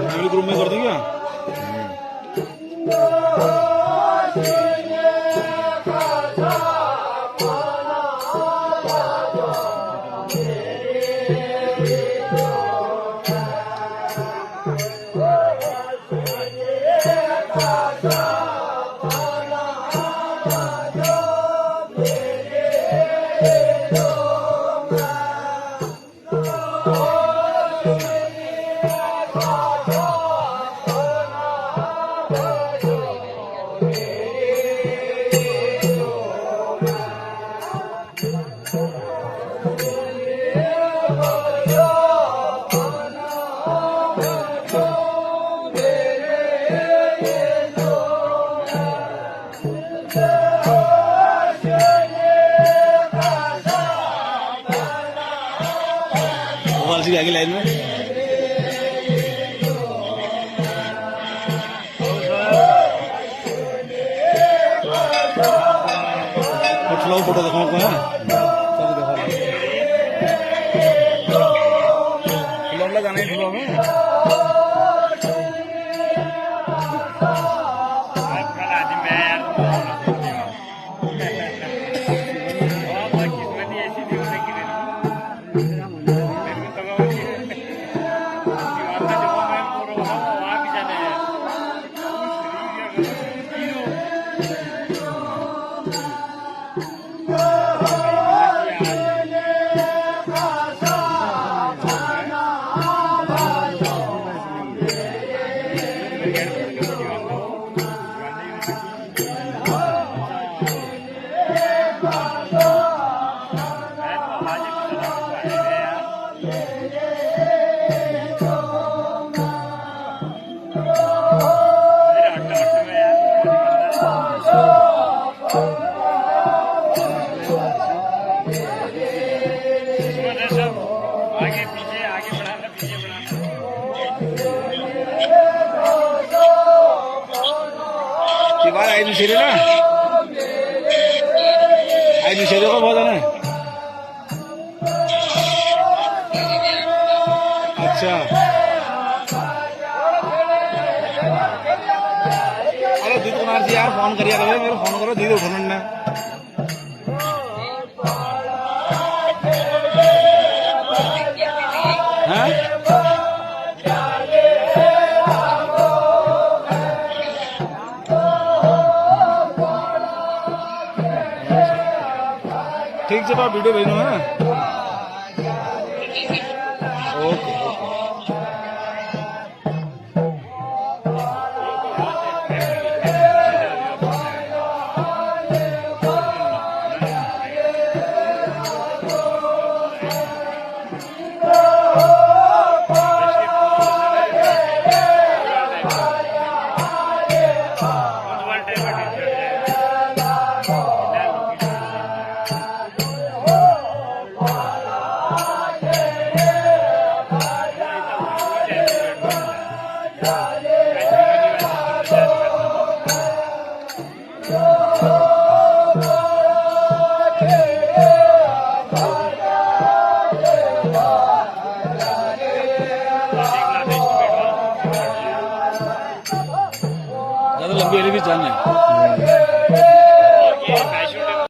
Family group में कर दो क्या? आगे लाइन में फोटो देखो को है सब देखो जाने ठुलो में आई शेरे ना आई शेरे को बहुत है ना अच्छा अरे दीदी कुमार जी यार फोन करिए करो मेरे फोन करो दीदी उठो ना हाँ ठीक से आप वीडियो भेजो है ओके लंबी वाली भी जान है।